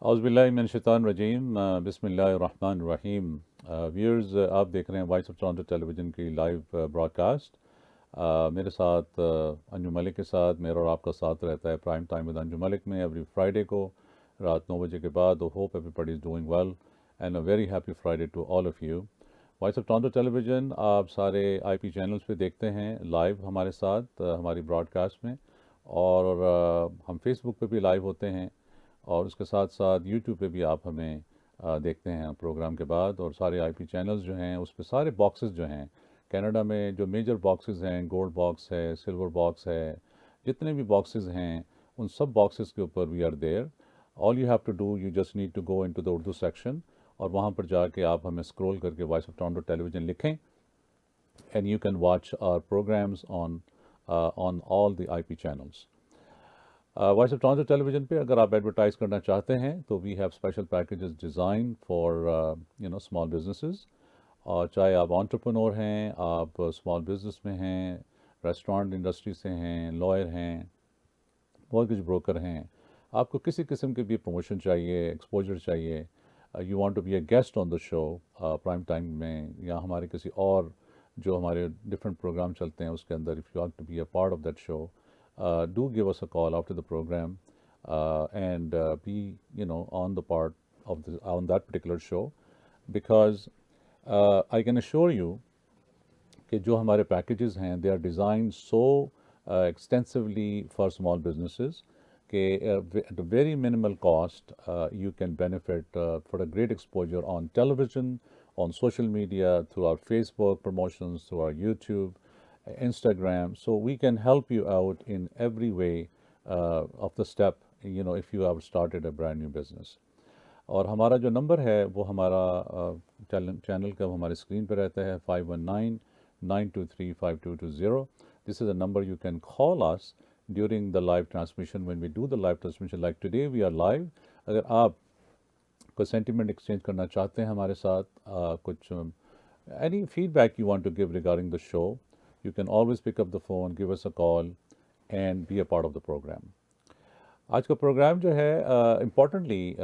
औज़ुबिल्लाहिमिनश्शैतानिर्रजीम बिस्मिल्लाहिर्रहमानिर्रहीम। व्यूअर्स, आप देख रहे हैं वॉइस ऑफ टोरंटो टेलीविज़न की लाइव ब्रॉडकास्ट। मेरे साथ अंजू मलिक के साथ मेरा और आपका साथ रहता है prime time with Anju Malik में एवरी फ्राइडे को रात 9 बजे के बाद। Hope everybody is doing well and a very happy Friday to all of you. Voice of Toronto television आप सारे आईपी चैनल्स पे देखते हैं लाइव हमारे साथ हमारी ब्रॉडकास्ट में। और हम फेसबुक पे भी लाइव होते हैं और उसके साथ साथ यूट्यूब पे भी आप हमें देखते हैं प्रोग्राम के बाद। और सारे आईपी चैनल्स जो हैं उस पे सारे बॉक्सेस जो हैं कनाडा में जो मेजर बॉक्सेस हैं, गोल्ड बॉक्स है, सिल्वर बॉक्स है, जितने भी बॉक्सेस हैं उन सब बॉक्सेस के ऊपर we are there. All you have to do, you just need to go into the Urdu section और वहाँ पर जाके आप हमें स्क्रॉल करके वॉइस ऑफ टोरंटो टेलीविज़न लिखें and you can watch our programmes on all the IP channels. Voice of Toronto television पे अगर आप एडवर्टाइज करना चाहते हैं तो we have special packages design for small businesses. और चाहे आप एंटरप्रेन्योर हैं, आप स्मॉल बिजनेस में हैं, रेस्टोरेंट इंडस्ट्री से हैं, लॉयर हैं, मॉर्गेज ब्रोकर हैं, आपको किसी किस्म के भी प्रमोशन चाहिए, एक्सपोजर चाहिए, you want to be a guest on the show prime time में या हमारे किसी और जो हमारे डिफरेंट प्रोग्राम चलते हैं उसके अंदर, if you want to be a part of that show, do give us a call after the program and be on the part of on that particular show because I can assure you कि जो हमारे packages हैं they are design so extensively for small businesses कि at a very minimal cost you can benefit for a great exposure on television, on social media, through our Facebook promotions, through our YouTube, Instagram. So we can help you out in every way of the step, if you have started a brand new business. और हमारा जो number है वो हमारा channel का हमारे screen पर रहता है 5199235220। This is a number you can call us during the live transmission when we do the live transmission like today we are live. अगर आप कोई सेंटिमेंट एक्सचेंज करना चाहते हैं हमारे साथ, कुछ any feedback you want to give regarding the show, you can always pick up the phone, give us a call and be a part of the programme. आज का प्रोग्राम जो है importantly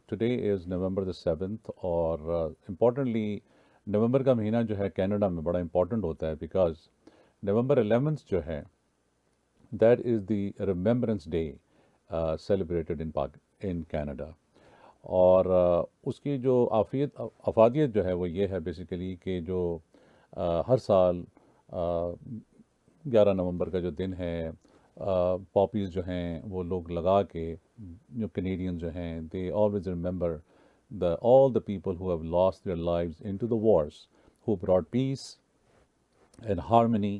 today is November the 7th और importantly नवंबर का महीना जो है Canada में बड़ा इम्पॉर्टेंट होता है बिकॉज नवंबर 11th जो है that is the remembrance day celebrated in Canada. और उसकी जो अफादियत जो है वो ये है बेसिकली कि जो हर साल 11 नवंबर का जो दिन है पॉपीज़ जो हैं वो लोग लगा के, जो कैनेडियंस जो हैं they always remember the all the people who have lost their lives into the wars, who brought peace and harmony,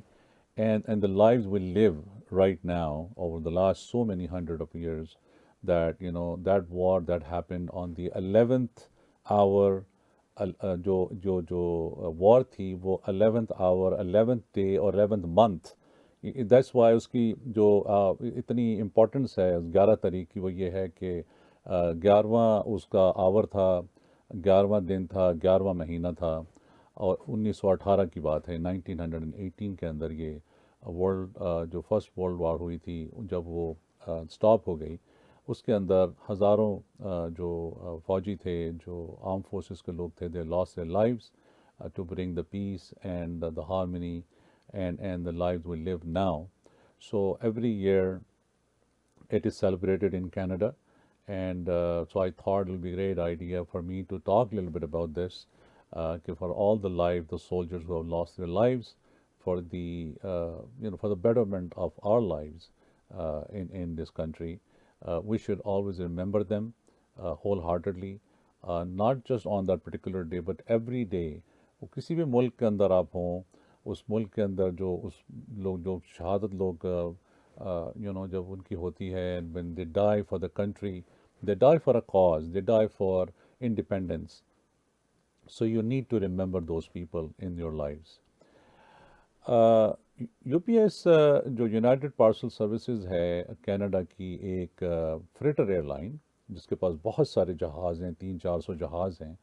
and the lives we live right now over the last so many hundred of years, that that war that happened on the 11th hour, जो war थी वो 11th our, 11th day और 11th month. That's why उसकी जो इतनी importance है 11 तारीख की, वो ये है कि 11वां उसका आवर था, 11वां दिन था, 11वां महीना था। और 1918 की बात है, 1918 के अंदर ये जो फर्स्ट वर्ल्ड वार हुई थी जब वो स्टॉप हो गई, उसके अंदर हज़ारों जो फौजी थे, जो आर्म फोर्सेस के लोग थे, they lost their lives to bring the peace and the harmony and the lives we live now. So every year it is celebrated in Canada, and so I thought it would be a great idea for me to talk a little bit about this, for all the soldiers who have lost their lives, for the for the betterment of our lives in this country. We should always remember them wholeheartedly, not just on that particular day, but every day. वो किसी भी मुल्क के अंदर आप हों, उस मुल्क के अंदर जो उस लोग जो शहादत लोग जब उनकी होती है, when they die for the country, they die for a cause, they die for independence. So you need to remember those people in your lives. UPS जो यूनाइटेड पार्सल सर्विसेज है कनाडा की एक फ्रेटर एयरलाइन, जिसके पास बहुत सारे जहाज़ हैं, 300-400 जहाज़ हैं।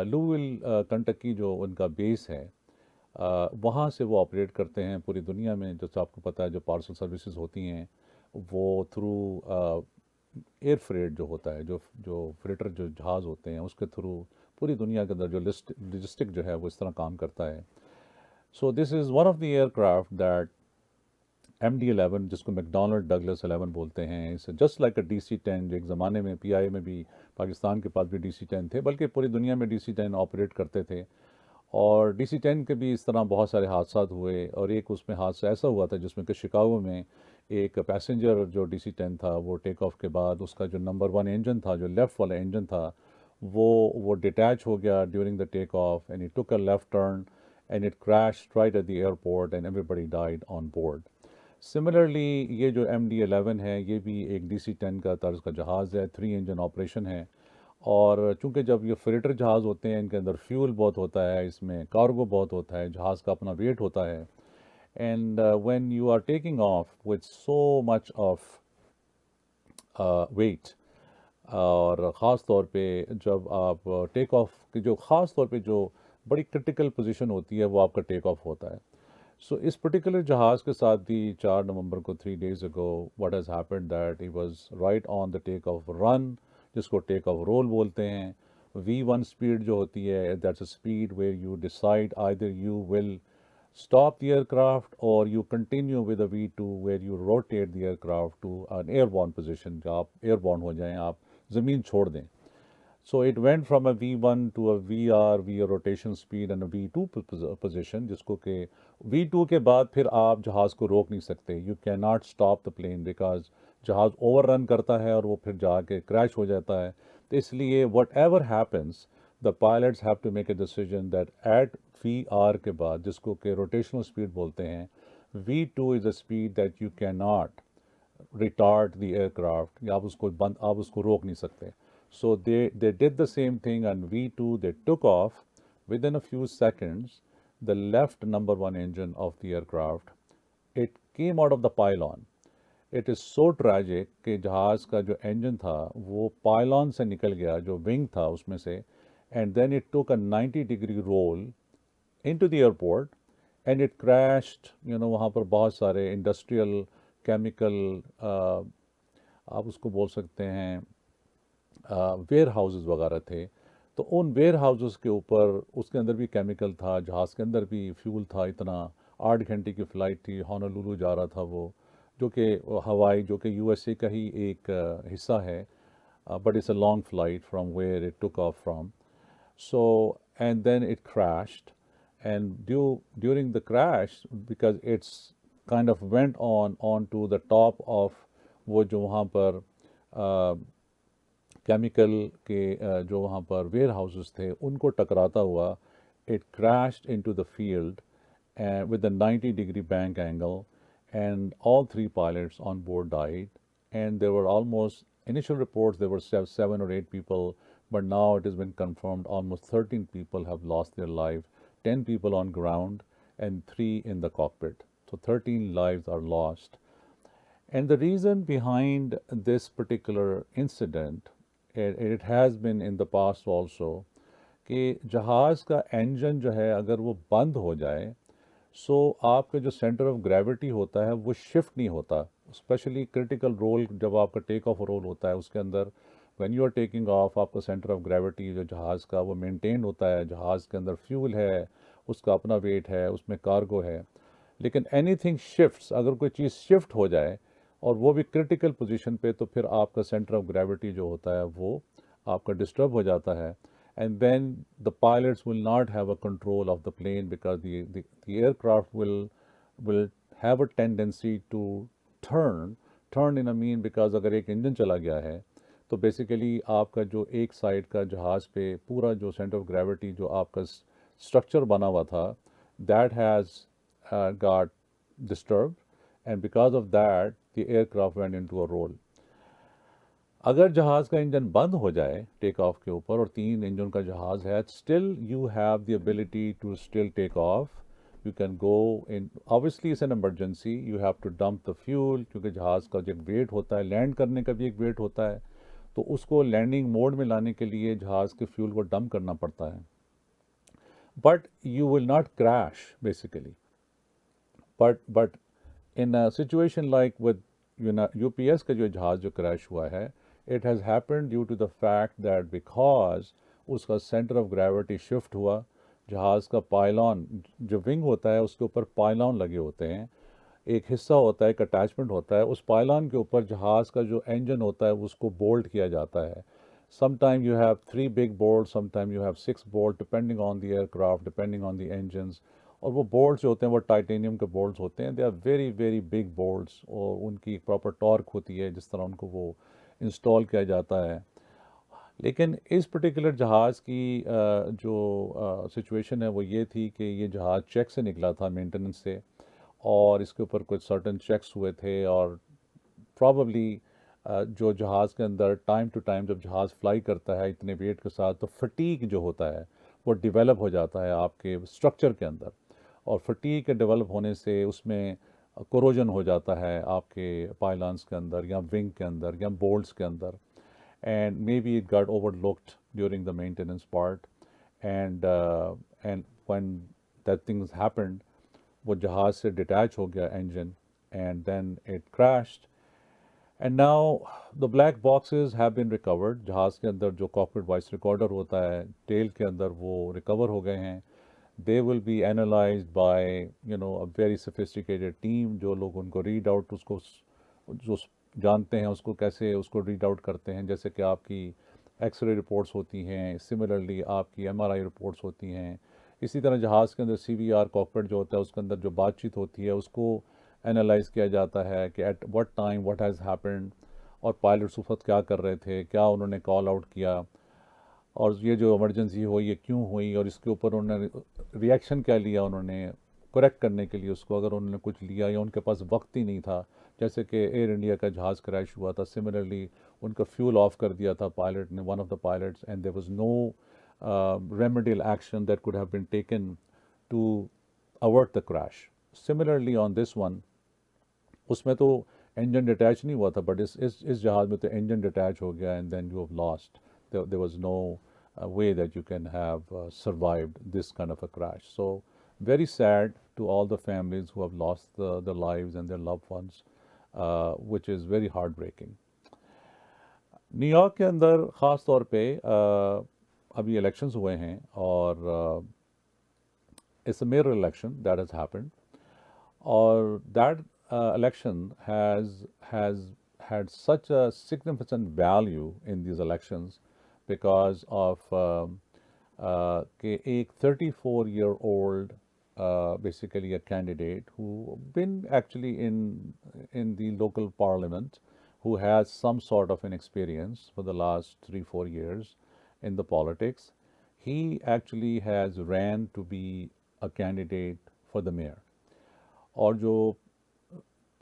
लुविल कंटकी जो उनका बेस है, वहाँ से वो ऑपरेट करते हैं पूरी दुनिया में। जैसे आपको पता है जो पार्सल सर्विसेज होती हैं वो थ्रू एयर फ्रेट जो होता है, जो जो फ्रेटर जो जहाज़ होते हैं उसके थ्रू पूरी दुनिया के अंदर जो लॉजिस्टिक जो है वो इस तरह काम करता है। So this is one of the aircraft that MD-11, जिसको मैकडॉनल्ड डगलस 11 बोलते हैं, इस जस्ट लाइक अ DC-10, जो एक ज़माने में PI में भी पाकिस्तान के पास भी DC-10 थे, बल्कि पूरी दुनिया में DC-10 ऑपरेट करते थे। और DC-10 के भी इस तरह बहुत सारे हादसा हुए, और एक उसमें हादसा ऐसा हुआ था जिसमें कि शिकागो में एक पैसेंजर जो DC-10 था वो टेक ऑफ के बाद उसका जो नंबर 1 इंजन था, जो लेफ़्ट वाला इंजन था, वो डिटैच हो गया during the take off, and it took a left turn and it crash right at the airport and everybody died on board. Similarly ये जो MD-11 है ये भी एक DC-10 का तर्ज का जहाज़ है, 3 इंजन ऑपरेशन है। और चूंकि जब ये फ्रेटर जहाज़ होते हैं इनके अंदर फ्यूल बहुत होता है, इसमें कार्गो बहुत होता है, जहाज़ का अपना वेट होता है, and when you are taking off with so much of weight, और ख़ास तौर पे जब आप टेक ऑफ की जो ख़ास तौर पे जो बड़ी क्रिटिकल पोजीशन होती है वो आपका टेक ऑफ होता है। सो इस पर्टिकुलर जहाज़ के साथ भी 4 नवंबर को 3 days ago what has happened that he was right on the take off run, जिसको टेक ऑफ रोल बोलते हैं। V1 स्पीड जो होती है, that's a speed where you decide either you will stop the aircraft or you continue with a V2 where you rotate the aircraft to an airborne position, कि आप airborne हो जाएं, आप ज़मीन छोड़ दें। So it went from a V1 to a VR via rotation speed and a V2 position, जिसको कि V2 के बाद फिर आप जहाज़ को रोक नहीं सकते। You cannot stop the plane because जहाज़ ओवररन करता है और वो फिर जाके क्रैश हो जाता है। तो इसलिए whatever happens, the pilots have to make a decision that at VR के बाद, जिसको कि rotational speed बोलते हैं, V2 is a speed that you cannot retard the aircraft, या आप उसको रोक नहीं सकते। So they did the same thing on V2, they took off within a few seconds, the left number 1 engine of the aircraft, it came out of the pylon. It is so tragic कि जहाज़ का जो engine था वो pylon से निकल गया, जो विंग था उसमें से, and then it took a 90 degree roll into the airport and it crashed. वहाँ पर बहुत सारे इंडस्ट्रियल केमिकल, आप उसको बोल सकते हैं वेयर हाउसेस वगैरह थे। तो उन वेयर हाउसेस के ऊपर, उसके अंदर भी केमिकल था, जहाज़ के अंदर भी फ्यूल था इतना। 8 घंटे की फ़्लाइट थी, होनोलुलु जा रहा था वो, जो कि हवाई, जो कि USA का ही एक हिस्सा है, but it's a long flight from where it took off from. So and then it crashed, and during the crash, because it's kind of went on to the top of वो जो वहाँ पर chemical के जो वहाँ पर where houses थे उनको टकराता हुआ, it crashed into the field with a 90-degree bank angle, and all 3 pilots on board died. And there were almost, initial reports there were 7 or 8 people, but now it has been confirmed almost 13 people have lost their life, 10 people on ground and 3 in the cockpit. So 13 lives are lost. And the reason behind this particular incident, it has been in the past also, कि जहाज़ का engine जो है अगर वो बंद हो जाए, सो आपका जो सेंटर ऑफ ग्रेविटी होता है वो शिफ्ट नहीं होता। स्पेशली क्रिटिकल रोल जब आपका टेक ऑफ रोल होता है उसके अंदर, when you are taking off, आपका सेंटर ऑफ ग्रेविटी जो जहाज़ का वो मेंटेन होता है। जहाज़ के अंदर फ्यूल है, उसका अपना वेट है, उसमें कार्गो है। लेकिन एनीथिंग शिफ्ट्स, अगर कोई चीज़ शिफ्ट हो जाए और वो भी क्रिटिकल पोजीशन पे, तो फिर आपका सेंटर ऑफ ग्रेविटी जो होता है वो आपका डिस्टर्ब हो जाता है, and then the pilots will not have a control of the plane because the aircraft will have a tendency to turn in a mean, because अगर एक इंजन चला गया है तो बेसिकली आपका जो एक साइड का जहाज़ पे पूरा जो सेंटर ऑफ ग्रेविटी जो आपका स्ट्रक्चर बना हुआ था, that has got disturbed, and because of that the aircraft went into a roll. अगर जहाज़ का इंजन बंद हो जाए टेक ऑफ के ऊपर, और 3 इंजन का जहाज़ है, still you have the ability to still take off. You can go in, obviously it's an emergency, you have to dump the fuel, क्योंकि जहाज़ का जो एक वेट होता है, लैंड करने का भी एक वेट होता है, तो उसको लैंडिंग मोड में लाने के लिए जहाज़ के फ्यूल को डंप करना पड़ता है। But you will not crash basically. But in a situation like with UPS का जो जहाज़ जो क्रैश हुआ है, It has happened due to the fact that because उसका सेंटर ऑफ ग्रेविटी शिफ्ट हुआ, जहाज़ का पायलॉन, जो विंग होता है उसके ऊपर पायलॉन लगे होते हैं, एक हिस्सा होता है, एक अटैचमेंट होता है, उस पायलॉन के ऊपर जहाज़ का जो इंजन होता है उसको बोल्ट किया जाता है. Sometime you have three big bolts, sometime you have six bolts, depending on the aircraft, depending on the engines. और वो बोल्ट्स जो होते हैं वो टाइटेनियम के बोल्ट्स होते हैं. They are very very big bolts और उनकी एक प्रॉपर टॉर्क होती है जिस तरह उनको वो इंस्टॉल किया जाता है. लेकिन इस पर्टिकुलर जहाज़ की जो सिचुएशन है वो ये थी कि ये जहाज़ चेक से निकला था, मेंटेनेंस से, और इसके ऊपर कुछ सर्टन चेक्स हुए थे. और प्रॉबली जो जहाज़ के अंदर टाइम टू टाइम जब जहाज़ फ्लाई करता है इतने वेट के साथ, तो फटीग जो होता है वो डेवलप हो जाता है आपके स्ट्रक्चर के अंदर. और फटीग के डेवलप होने से उसमें कोरोजन हो जाता है आपके पाइलॉन्स के अंदर या विंग के अंदर या बोल्ट्स के अंदर. And may be it got overlooked during the maintenance part. And and when that things happened, वो जहाज़ से डिटैच हो गया engine, and then it crashed. And now the black boxes have been recovered. जहाज़ के अंदर जो कॉकपिट वॉइस रिकॉर्डर होता है टेल के अंदर, वो रिकवर हो गए हैं. They will be analysed by a very sophisticated team. जो लोग उनको रीड आउट, उसको जो जानते हैं उसको कैसे उसको रीड आउट करते हैं. जैसे कि आपकी एक्सरे रिपोर्ट्स होती हैं, सिमिलरली आपकी एमआरआई रिपोर्ट्स होती हैं. इसी तरह जहाज़ के अंदर सीवीआर कॉकपिट जो होता है उसके अंदर जो बातचीत होती है उसको एनालाइज किया जाता है कि at what time what has happened, और पायलट्स उस वक्त क्या कर रहे थे, क्या उन्होंने कॉल आउट किया, और ये जो इमरजेंसी हुई ये क्यों हुई, और इसके ऊपर उन्होंने रिएक्शन क्या लिया उन्होंने करेक्ट करने के लिए उसको, अगर उन्होंने कुछ लिया या उनके पास वक्त ही नहीं था. जैसे कि एयर इंडिया का जहाज़ क्रैश हुआ था, सिमिलरली उनका फ्यूल ऑफ कर दिया था पायलट ने, one of the pilots, and there was no remedial action that could have been taken to avert the crash. Similarly on this one, उसमें तो इंजन डिटैच नहीं हुआ था, बट इस जहाज़ में तो इंजन डिटैच हो गया, and then you have lost. There was no way that you can have survived this kind of a crash. So very sad to all the families who have lost their lives and their loved ones, which is very heartbreaking. New York के अंदर ख़ास तौर पे अभी elections हुए हैं, और it's a mayoral election that has happened, or that election has had such a significant value in these elections because of कि एक 34-year-old basically a candidate who been actually in the local parliament, who has some sort of an experience for the last 3-4 years in the politics. He actually has ran to be a candidate for the mayor. और जो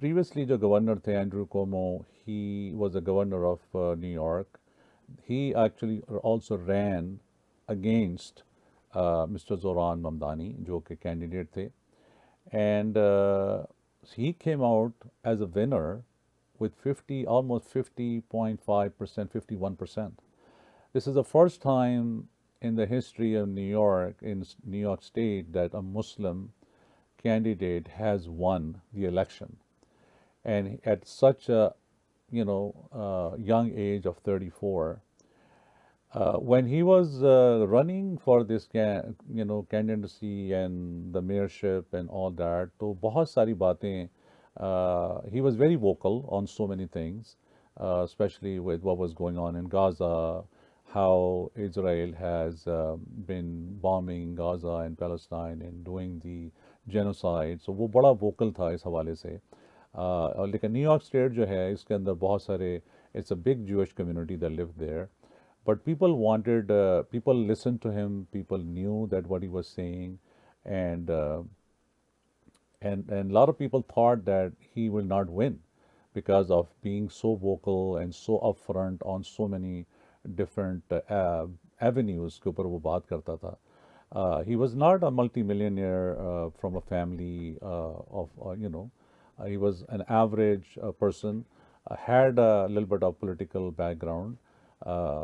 previously जो governor थे Andrew Cuomo, he was a governor of New York. He actually also ran against Mr. Zoran Mamdani, जो कि candidate थे, and he came out as a winner with 50, almost 50.5%, 51%. This is the first time in the history of New York, in New York State, that a Muslim candidate has won the election, and at such a young age of 34. When he was running for this candidacy and the mayorship and all that, तो बहुत सारी बातें, he was very vocal on so many things, especially with what was going on in Gaza, how Israel has been bombing Gaza and Palestine and doing the genocide. So वो बड़ा vocal था इस हवाले से. और लेकिन न्यूयॉर्क स्टेट जो है इसके अंदर बहुत सारे, it's a big Jewish community that lived there. But people wanted, people listened to him, people knew that what he was saying, and and a lot of people thought that he will not win because of being so vocal and so upfront on so many different avenues के ऊपर वो बात करता था. He was not a multimillionaire from a family of he was an average person, had a little bit of political background.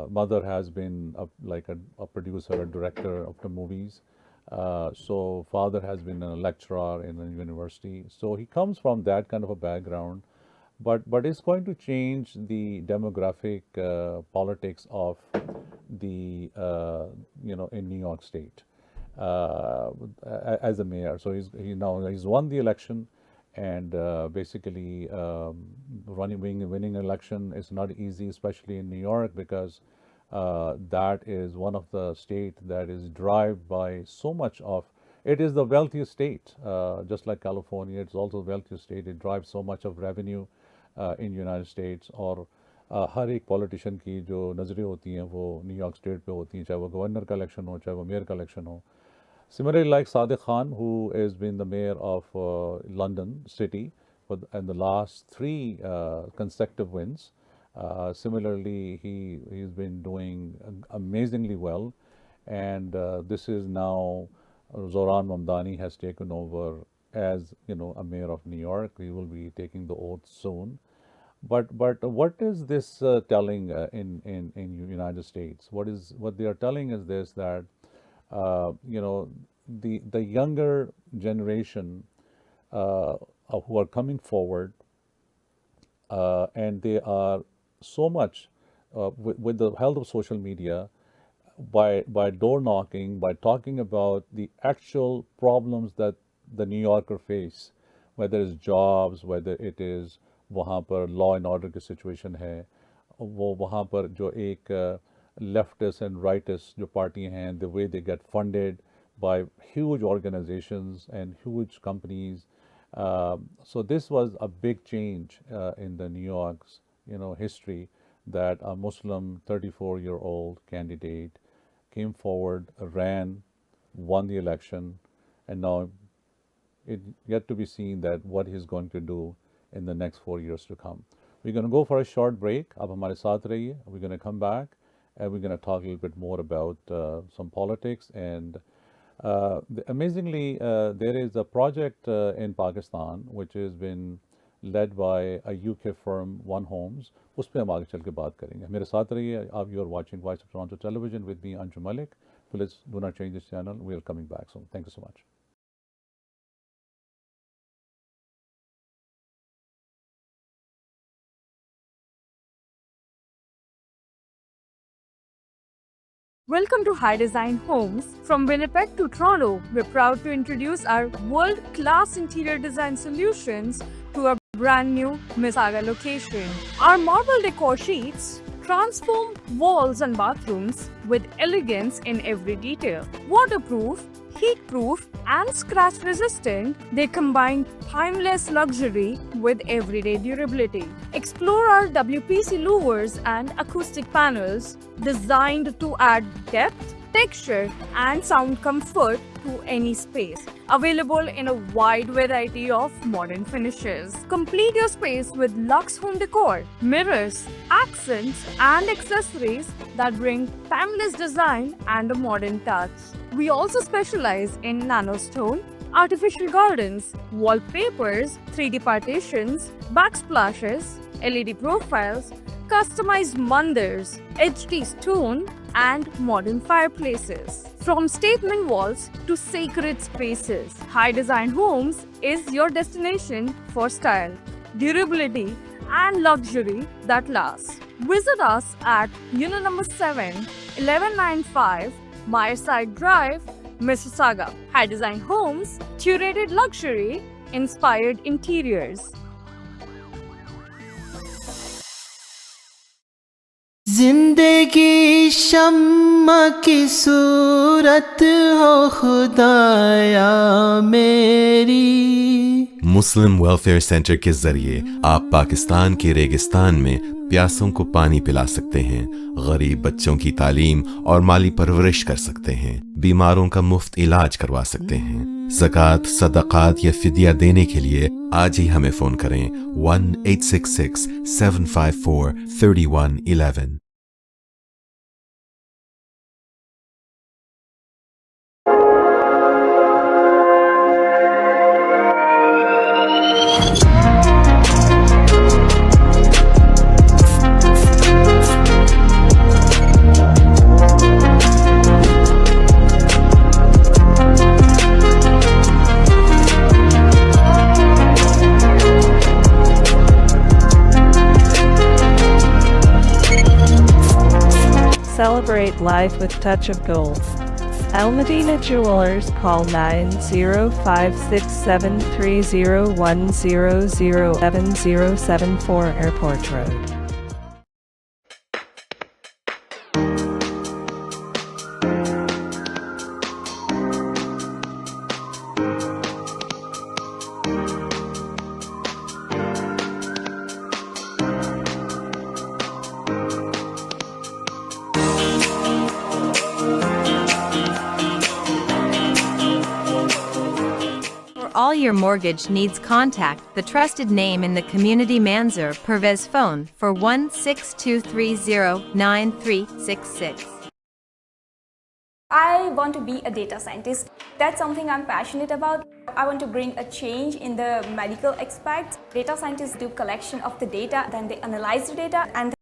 Mother has been like a producer, a director of the movies. So father has been a lecturer in a university. So he comes from that kind of a background. but it's going to change the demographic politics of the in New York State as a mayor. So he's won the election, and basically winning an election is not easy, especially in New York, because that is one of the state that is driven by so much of. It is the wealthiest state, just like California. It's also the wealthiest state. It drives so much of revenue in United States. और हर एक politician की जो नज़रें होती हैं वो New York state पे होती हैं, चाहे वो गवर्नर का इलेक्शन हो, चाहे वो मेयर का इलेक्शन हो. Similarly, like Sadiq Khan, who has been the mayor of London City in the last three consecutive wins. Similarly, he's been doing amazingly well, and this is now Zoran Mamdani has taken over as a mayor of New York. He will be taking the oath soon. But what is this telling in United States? What they are telling is this, that the younger generation who are coming forward, and they are so much with the help of social media, by door knocking, by talking about the actual problems that the New Yorker face, whether it's jobs, whether it is वहाँ पर law and order की situation है, वो वहाँ पर जो एक leftist and rightist जो पार्टी हैं, the way they get funded by huge organizations and huge companies. So this was a big change in the New York's history, that a Muslim 34-year-old candidate came forward, ran, won the election, and now it yet to be seen that what he's going to do in the next 4 years to come. We're going to go for a short break. आप हमारे साथ रहिए. We're going to come back and we're going to talk a little bit more about some politics. And amazingly, there is a project in Pakistan which has been led by a UK firm, One Homes. उस पर हम आगे चल के बात करेंगे. मेरे साथ रहिए. You are watching Voice of Toronto Television with me, Anju Malik. Please do not change this channel. We are coming back soon. Thank you so much. Welcome to High Design Homes. From Winnipeg to Toronto, we're proud to introduce our world-class interior design solutions to our brand new Mississauga location. Our marble decor sheets transform walls and bathrooms with elegance in every detail. Waterproof, heat-proof, and scratch-resistant, they combine timeless luxury with everyday durability. Explore our WPC louvers and acoustic panels designed to add depth, texture, and sound comfort to any space. Available in a wide variety of modern finishes. Complete your space with luxe home decor, mirrors, accents, and accessories that bring timeless design and a modern touch. We also specialize in nanostone, artificial gardens, wallpapers, 3D partitions, backsplashes, LED profiles, customized mandars, HD stone, and modern fireplaces. From statement walls to sacred spaces, High Design Homes is your destination for style, durability, and luxury that lasts. Visit us at Unit number 7, 1195 Myerside Drive, Mississauga. High Design Homes, curated luxury, inspired interiors. जिंदगी शम्मा की सूरत हो खुदाया मेरी। मुस्लिम welfare centre के जरिए आप पाकिस्तान के रेगिस्तान में प्यासों को पानी पिला सकते हैं, गरीब बच्चों की तालीम और माली परवरिश कर सकते हैं, बीमारों का मुफ्त इलाज करवा सकते हैं। ज़कात, सदक़ात या फिदिया देने के लिए आज ही हमें फ़ोन करें 1-866-754-3111। Celebrate life with touch of gold. Al Medina Jewelers, call 9056730107074 Airport Road. For all your mortgage needs, contact the trusted name in the community, Manzur Pervez. Phone for 162309366. I want to be a data scientist. That's something I'm passionate about. I want to bring a change in the medical aspects. Data scientists do collection of the data, then they analyze the data, and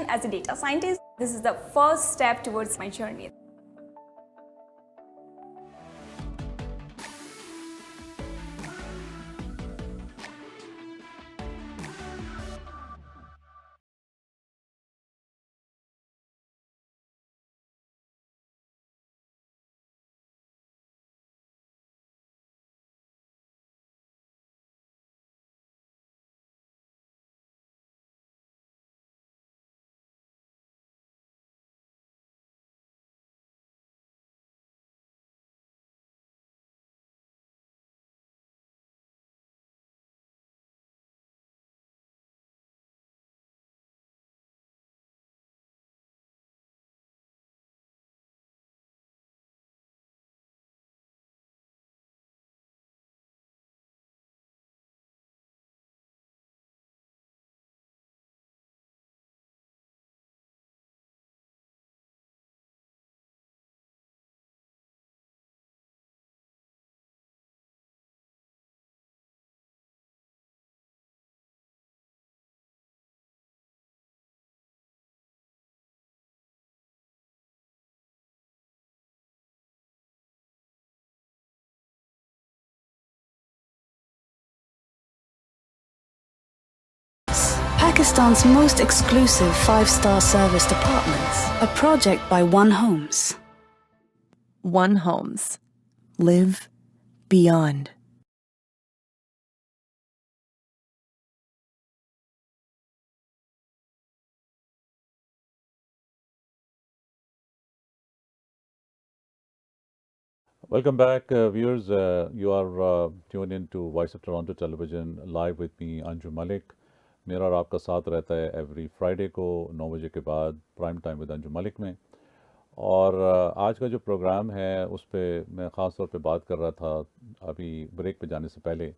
as a data scientist, this is the first step towards my journey. Pakistan's most exclusive 5-star service apartments. A project by One Homes. One Homes. Live beyond. Welcome back, viewers. You are tuned in to Voice of Toronto Television live with me, Anju Malik. मेरा और आपका साथ रहता है every Friday को 9 बजे के बाद prime time with Anju Malik में। और आज का जो प्रोग्राम है उस पर मैं ख़ास तौर पे बात कर रहा था अभी ब्रेक पे जाने से पहले।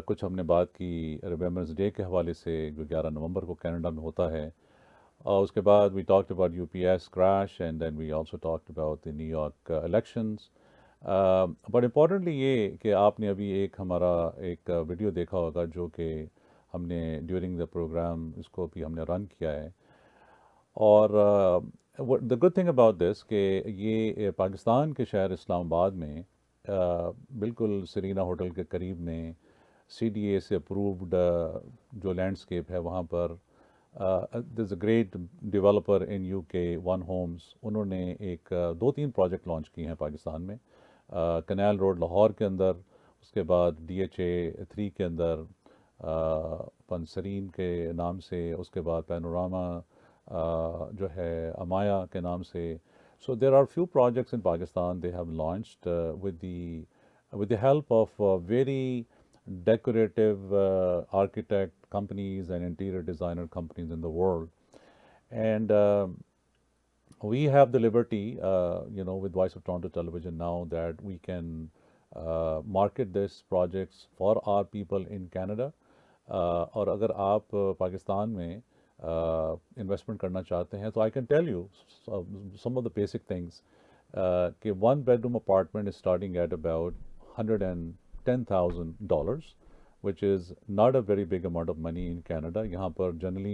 कुछ हमने बात की रिमेम्बरेंस डे के हवाले से जो 11 नवंबर को कनाडा में होता है, और उसके बाद we talked about UPS crash and then we also talked about the New York elections. But importantly ये कि आपने अभी एक हमारा एक वीडियो देखा होगा जो कि हमने ड्यूरिंग द प्रोग्राम इसको भी हमने रन किया है। और the good thing about this कि ये पाकिस्तान के शहर इस्लामाबाद में बिल्कुल सरीना होटल के करीब में CDA से अप्रूव्ड जो लैंडस्केप है वहाँ पर this a great developer in UK one homes, उन्होंने एक 2-3 प्रोजेक्ट लॉन्च किए हैं पाकिस्तान में। कनाल रोड लाहौर के अंदर, उसके बाद DHA 3 के अंदर पंसरीन के नाम से, उसके बाद पैनोरामा जो है अमाया के नाम से। So there are few projects in Pakistan they have launched with the help of very decorative architect companies and interior designer companies in the world. And we have the liberty, with Voice of Toronto Television now that we can market these projects for our people in Canada. और अगर आप पाकिस्तान में investment करना चाहते हैं तो I can tell you some of the basic things कि one bedroom apartment is starting at about $110,000 which is not a very big amount of money in Canada. यहाँ पर जनरली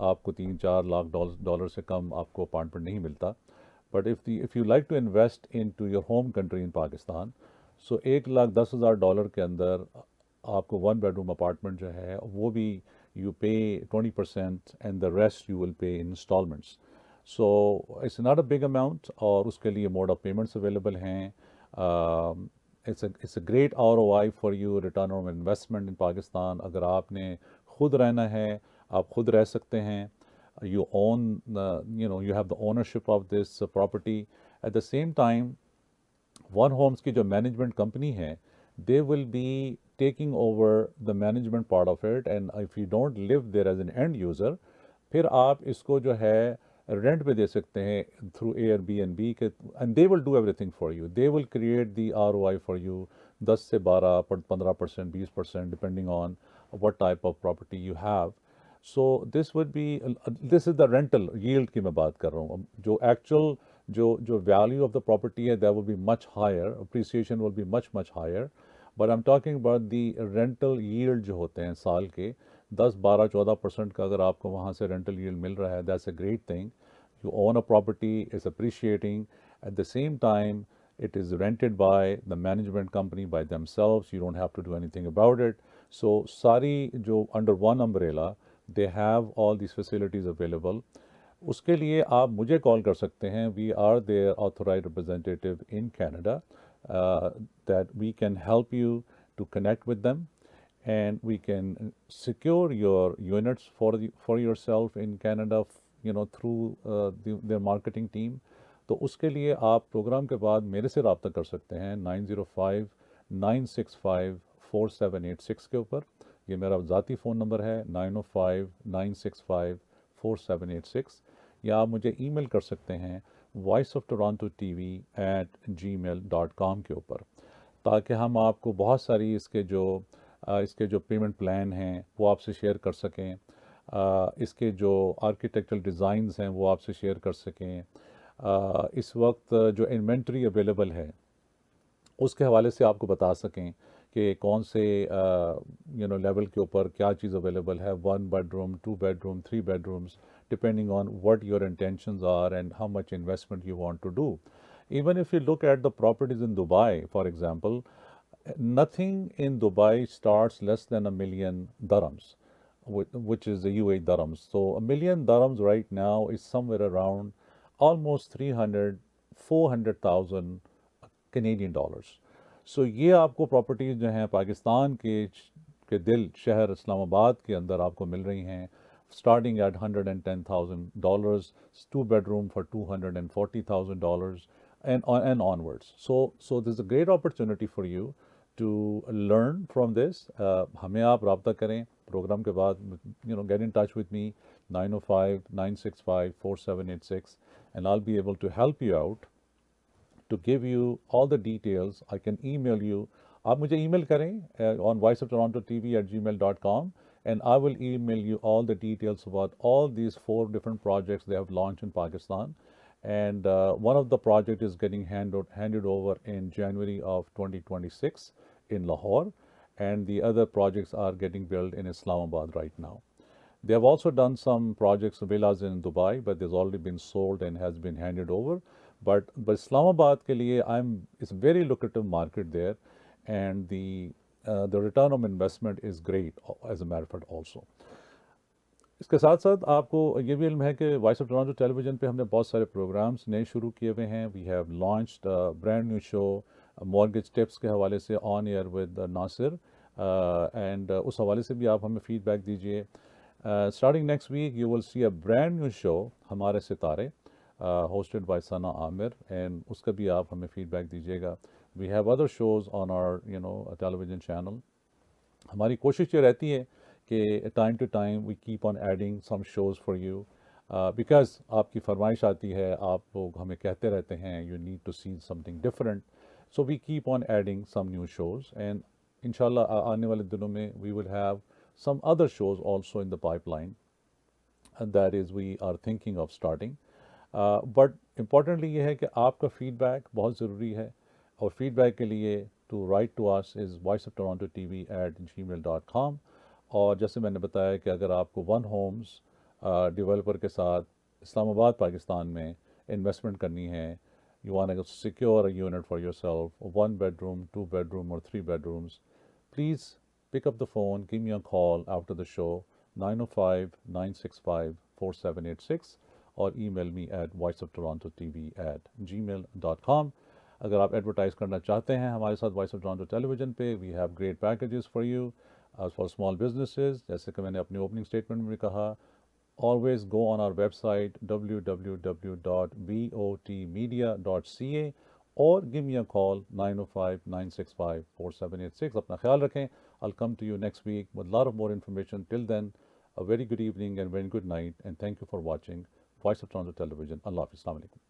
आपको 3-4 लाख डॉलर से कम आपको अपार्टमेंट नहीं मिलता. But if you like to invest in to your home country in Pakistan, so $1,10,000 के अंदर आपको वन बेडरूम अपार्टमेंट जो है वो भी you pay 20% and the rest you will pay in instalments. So it's not a big amount और उसके लिए मोड ऑफ पेमेंट्स अवेलेबल हैं. it's a great ROI for you, return on investment in Pakistan. अगर आपने खुद रहना है, आप खुद रह सकते हैं. You own, you have the ownership of this property. At the same time, One Homes की जो management company है, they will be taking over the management part of it, and if you don't live there as an end user, फिर आप इसको जो है rent पे दे सकते हैं थ्रू Airbnb के, and they will do everything for you. They will create the ROI for you 10 से 12, 15%, 20% depending on what type of property you have. So this would be, this is the rental yield की मैं बात कर रहा हूँ. जो actual जो value of the property है, that will be much higher, appreciation will be much higher. But I'm talking about the rental yield जो होते हैं साल के 10, 12, 14% का अगर आपको वहाँ से rental yield मिल रहा है, that's a great thing. You own a property, it's appreciating. At the same time, it is rented by the management company by themselves. You don't have to do anything about it. So सारी जो under one umbrella, they have all these facilities available. उसके लिए आप मुझे call कर सकते हैं. We are their authorized representative in Canada. That we can help you to connect with them, and we can secure your units for yourself in Canada, through their marketing team. तो उसके लिए आप programme के बाद मेरे से रब्ता कर सकते हैं 905-965-4786 के ऊपर. ये मेरा ज़ाती फ़ोन नंबर है 905-965-4786. या आप मुझे ईमेल कर सकते हैं voiceoftorontotv@gmail.com के ऊपर, ताकि हम आपको बहुत सारी इसके जो पेमेंट प्लान हैं वो आपसे शेयर कर सकें. इसके जो आर्किटेक्चरल डिज़ाइंस हैं वो आपसे शेयर कर सकें. इस वक्त जो इन्वेंट्री अवेलेबल है उसके हवाले से आपको बता सकें कि कौन से लेवल के ऊपर क्या चीज़ अवेलेबल है. 1 bedroom, 2 bedroom, 3 bedrooms, depending on what your intentions are and how much investment you want to do. Even if you look at the properties in Dubai, for example, nothing in Dubai starts less than $1 million, which is the UAE dirhams. So $1 million right now is somewhere around almost 400,000 Canadian dollars. So ये आपको properties जो हैं पाकिस्तान के दिल शहर इस्लामाबाद के अंदर आपको मिल रही हैं, starting at $110,000, 2 bedroom for $240,000 and onwards. So this is a great opportunity for you to learn from this. हमें आप राब्ता करें प्रोग्राम के बाद, get in touch with me 905-965-4786, and I'll be able to help you out to give you all the details. I can email you. आप मुझे email करें on voiceoftorontotv@gmail.com, and I will email you all the details about all these 4 different projects they have launched in Pakistan. And one of the project is getting handed over in January of 2026 in Lahore, and the other projects are getting built in Islamabad right now. They have also done some projects, villas in Dubai, but there's already been sold and has been handed over. But Islamabad के लिए it's a very lucrative market there, and the return on investment is great as a matter of fact also. इसके साथ साथ आपको ये भी इल्म है कि वॉइस ऑफ टोरंटो टेलीविज़न पे हमने बहुत सारे प्रोग्राम्स नए शुरू किए हुए हैं. We have launched brand new show mortgage tips के हवाले से on air with Nasir, and उस हवाले से भी आप हमें फीडबैक दीजिए. Starting next week you will see a brand new show हमारे सितारे, hosted by Sana Amir, and उसका भी आप हमें फीडबैक दीजिएगा. We have other shows on our television channel. हमारी कोशिश ये रहती है कि time to time we keep on adding some shows for you, because आपकी फरमाइश आती है, आप लोग हमें कहते रहते हैं you need to see something different, so we keep on adding some new shows, and इंशाल्लाह आने वाले दिनों में we will have some other shows also in the pipeline, and that is we are thinking of starting. But importantly ये है कि आपका feedback बहुत ज़रूरी है, और फीडबैक के लिए to write to us is voiceoftorontotv@gmail.com। और जैसे मैंने बताया कि अगर आपको वन होम्स डेवलपर के साथ इस्लामाबाद पाकिस्तान में इन्वेस्टमेंट करनी है, you want to secure a unit for yourself, 1 bedroom, 2 bedroom or 3 bedrooms, please pick up the phone, give me a call after the show, 905-965-4786, or email me at voiceoftorontotv@gmail.com। अगर आप advertise करना चाहते हैं हमारे साथ voice of Toronto television पे, we have great packages for you for small businesses. जैसे कि मैंने अपनी ओपनिंग स्टेटमेंट में भी कहा, always go on our website www.votmedia.ca or give me a call 905-965-4786। अपना ख्याल रखें। I'll come to you next week with a lot of more information. Till then, a very good evening and very good night, and thank you for watching Voice of Toronto Television. Allah Hafiz. Assalamu alaikum.